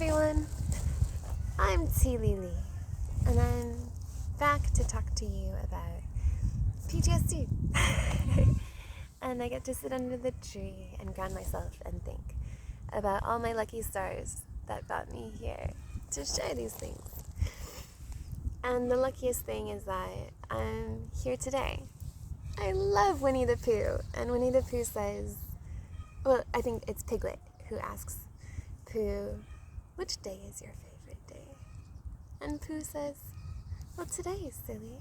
everyone, I'm T. Lily, and I'm back to talk to you about PTSD. And I get to sit under the tree and ground myself and think about all my lucky stars that brought me here to share these things. And the luckiest thing is that I'm here today. I love Winnie the Pooh, and Winnie the Pooh says, well, I think it's Piglet who asks Pooh, which day is your favorite day? And Pooh says, well, today is silly.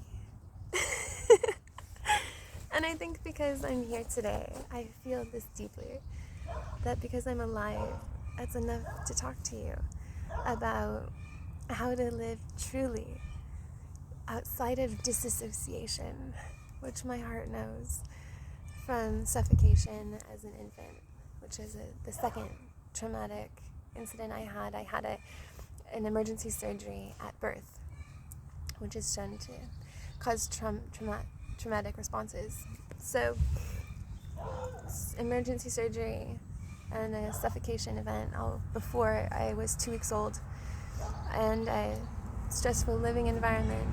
And I think because I'm here today, I feel this deeply, that because I'm alive, that's enough to talk to you about how to live truly outside of disassociation, which my heart knows from suffocation as an infant, which is the second traumatic incident I had. I had an emergency surgery at birth, which is shown to cause traumatic responses. So, emergency surgery and a suffocation event all before I was 2 weeks old, and a stressful living environment,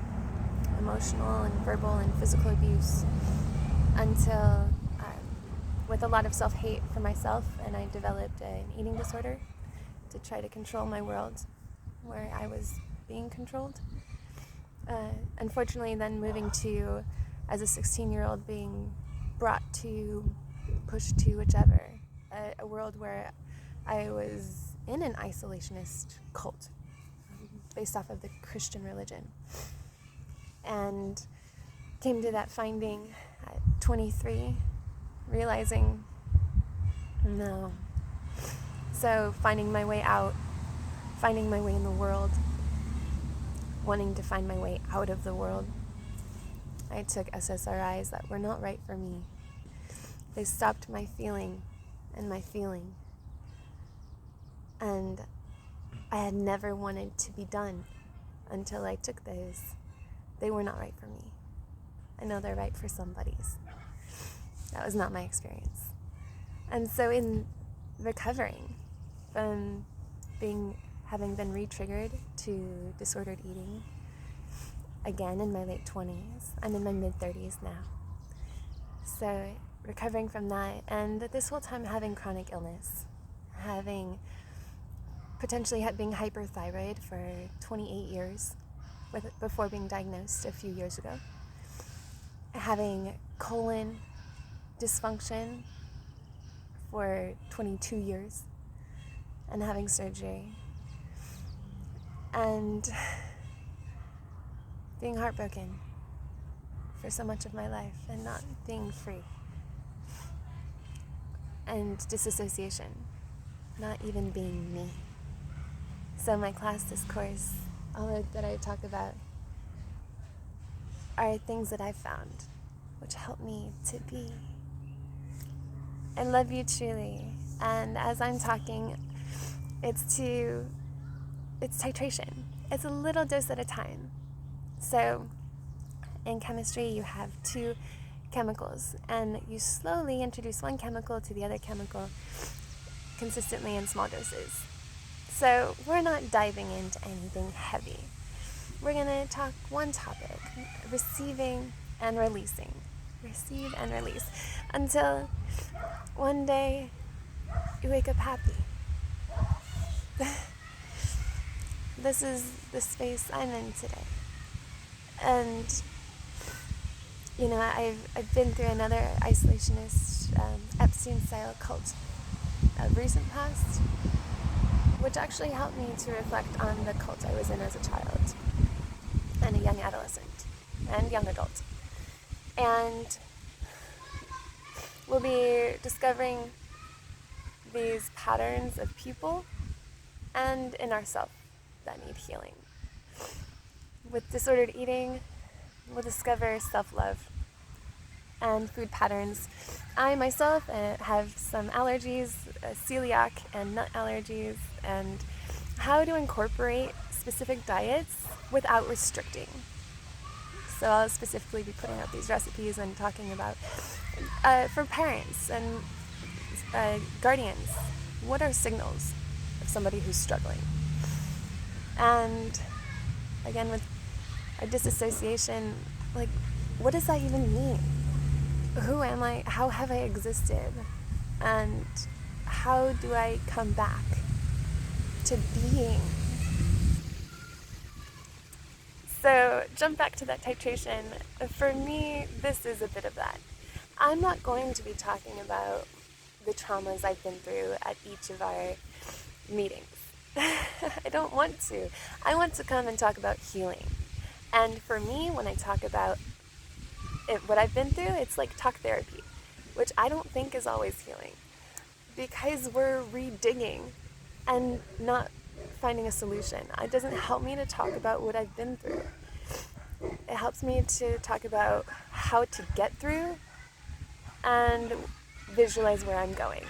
emotional and verbal and physical abuse, until with a lot of self-hate for myself, and I developed an eating disorder to try to control my world where I was being controlled. Unfortunately, then moving to, as a 16-year-old, being brought to, pushed to whichever, a world where I was in an isolationist cult based off of the Christian religion. And came to that finding at 23, realizing, no. So finding my way out, finding my way in the world, wanting to find my way out of the world, I took SSRIs that were not right for me. They stopped my feeling and my feeling. And I had never wanted to be done until I took those. They were not right for me. I know they're right for somebody's. That was not my experience. And so in recovering from having been re-triggered to disordered eating, again in my late 20s, I'm in my mid-30s now. So recovering from that, and this whole time having chronic illness, potentially being hyperthyroid for 28 years before being diagnosed a few years ago, having colon dysfunction for 22 years, and having surgery, and being heartbroken for so much of my life and not being free, and disassociation, not even being me. So my class discourse, all that I talk about, are things that I've found which help me to be. I love you truly, and as I'm talking, it's titration. It's a little dose at a time. So in chemistry, you have two chemicals, and you slowly introduce one chemical to the other chemical consistently in small doses. So we're not diving into anything heavy. We're going to talk one topic, receiving and releasing. Receive and release, until one day you wake up happy. This is the space I'm in today. And, I've been through another isolationist Epstein-style cult of recent past, which actually helped me to reflect on the cult I was in as a child and a young adolescent and young adult. And we'll be discovering these patterns of people and in ourselves that need healing. With disordered eating, we'll discover self-love and food patterns. I myself have some allergies, celiac and nut allergies, and how to incorporate specific diets without restricting. So I'll specifically be putting out these recipes and talking about, for parents and guardians, what are signals of somebody who's struggling? And again, with a disassociation, like, what does that even mean? Who am I? How have I existed? And how do I come back to being? So, jump back to that titration. For me, this is a bit of that. I'm not going to be talking about the traumas I've been through at each of our meetings. I don't want to. I want to come and talk about healing. And for me, when I talk about what I've been through, it's like talk therapy, which I don't think is always healing, because we're redigging and not finding a solution. It doesn't help me to talk about what I've been through. It helps me to talk about how to get through and visualize where I'm going.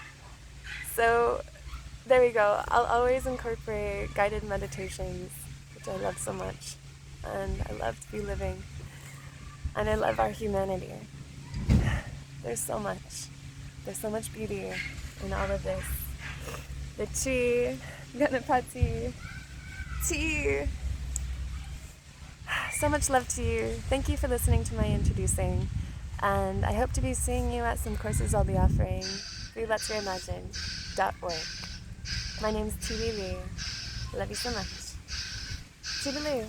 So there we go. I'll always incorporate guided meditations, which I love so much. And I love to be living. And I love our humanity. There's so much. There's so much beauty in all of this. The tree, Ganapati, tea. So much love to you. Thank you for listening to my introducing. And I hope to be seeing you at some courses I'll be offering through letsreimagine.org. My name's Tiwi Lee. Love you so much. Toodaloo.